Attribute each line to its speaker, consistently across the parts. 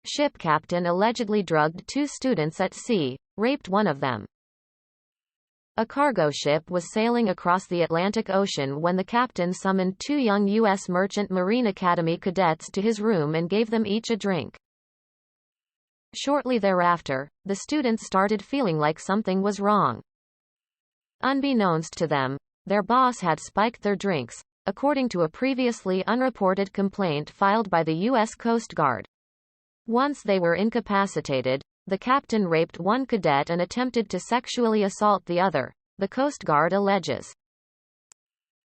Speaker 1: Ship captain allegedly drugged 2 students at sea, raped one of them. A cargo ship was sailing across the Atlantic Ocean when the captain summoned 2 young U.S. Merchant Marine Academy cadets to his room and gave them each a drink. Shortly thereafter, the students started feeling like something was wrong. Unbeknownst to them, their boss had spiked their drinks, according to a previously unreported complaint filed by the U.S. Coast Guard. Once they were incapacitated, the captain raped one cadet and attempted to sexually assault the other, the Coast Guard alleges.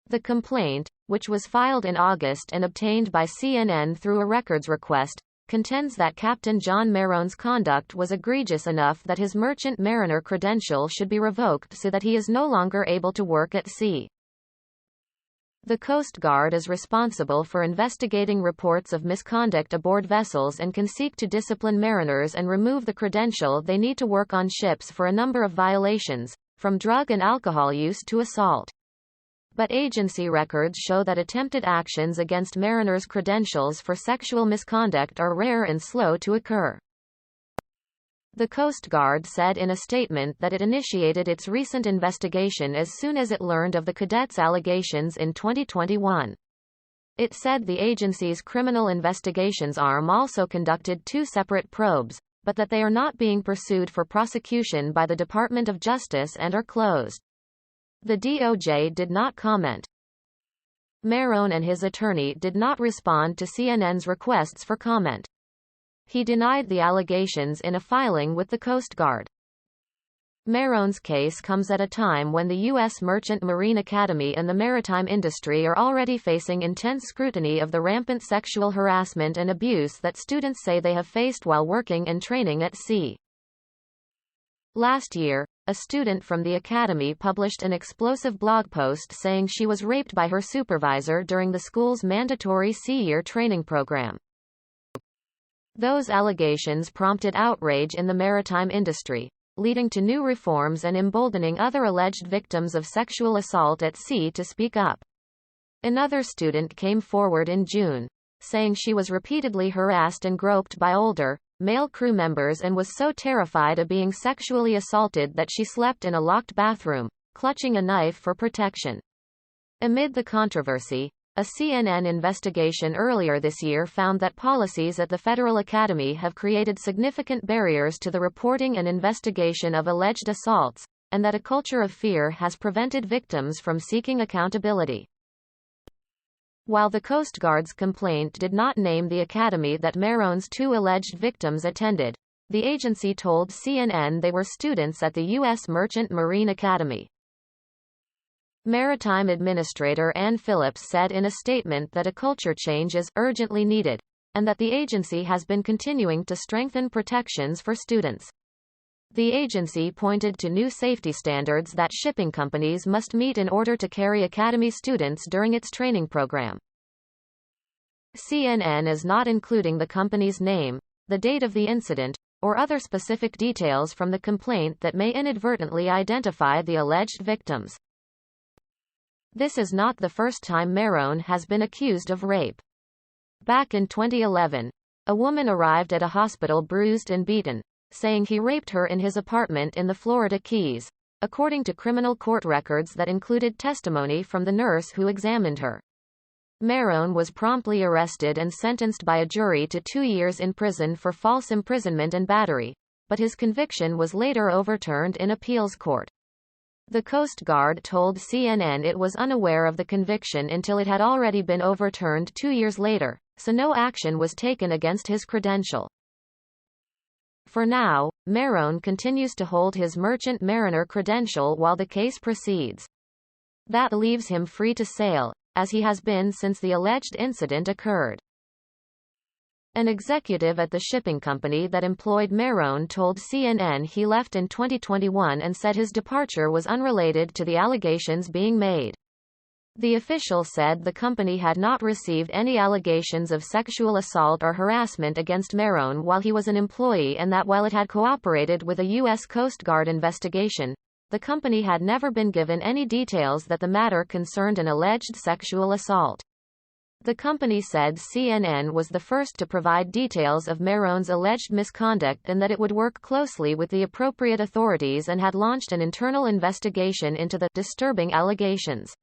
Speaker 1: The complaint, which was filed in August and obtained by CNN through a records request, contends that Captain John Marone's conduct was egregious enough that his merchant mariner credential should be revoked so that he is no longer able to work at sea. The Coast Guard is responsible for investigating reports of misconduct aboard vessels and can seek to discipline mariners and remove the credential they need to work on ships for a number of violations, from drug and alcohol use to assault. But agency records show that attempted actions against mariners' credentials for sexual misconduct are rare and slow to occur. The Coast Guard said in a statement that it initiated its recent investigation as soon as it learned of the cadets' allegations in 2021. It said the agency's criminal investigations arm also conducted 2 separate probes, but that they are not being pursued for prosecution by the Department of Justice and are closed. The DOJ did not comment. Marone and his attorney did not respond to CNN's requests for comment. He denied the allegations in a filing with the Coast Guard. Marone's case comes at a time when the U.S. Merchant Marine Academy and the maritime industry are already facing intense scrutiny of the rampant sexual harassment and abuse that students say they have faced while working and training at sea. Last year, a student from the academy published an explosive blog post saying she was raped by her supervisor during the school's mandatory Sea Year training program. Those allegations prompted outrage in the maritime industry, leading to new reforms and emboldening other alleged victims of sexual assault at sea to speak up. Another student came forward in June, saying she was repeatedly harassed and groped by older, male crew members and was so terrified of being sexually assaulted that she slept in a locked bathroom, clutching a knife for protection. Amid the controversy, a CNN investigation earlier this year found that policies at the Federal Academy have created significant barriers to the reporting and investigation of alleged assaults, and that a culture of fear has prevented victims from seeking accountability. While the Coast Guard's complaint did not name the academy that Marone's 2 alleged victims attended, the agency told CNN they were students at the U.S. Merchant Marine Academy. Maritime Administrator Ann Phillips said in a statement that a culture change is urgently needed, and that the agency has been continuing to strengthen protections for students. The agency pointed to new safety standards that shipping companies must meet in order to carry academy students during its training program. CNN is not including the company's name, the date of the incident, or other specific details from the complaint that may inadvertently identify the alleged victims. This is not the first time Marone has been accused of rape. Back in 2011, a woman arrived at a hospital bruised and beaten, saying he raped her in his apartment in the Florida Keys, according to criminal court records that included testimony from the nurse who examined her. Marone was promptly arrested and sentenced by a jury to 2 years in prison for false imprisonment and battery, but his conviction was later overturned in appeals court. The Coast Guard told CNN it was unaware of the conviction until it had already been overturned 2 years later, so no action was taken against his credential. For now, Marone continues to hold his merchant mariner credential while the case proceeds. That leaves him free to sail, as he has been since the alleged incident occurred. An executive at the shipping company that employed Marone told CNN he left in 2021 and said his departure was unrelated to the allegations being made. The official said the company had not received any allegations of sexual assault or harassment against Marone while he was an employee, and that while it had cooperated with a U.S. Coast Guard investigation, the company had never been given any details that the matter concerned an alleged sexual assault. The company said CNN was the first to provide details of Meron's alleged misconduct and that it would work closely with the appropriate authorities and had launched an internal investigation into the disturbing allegations.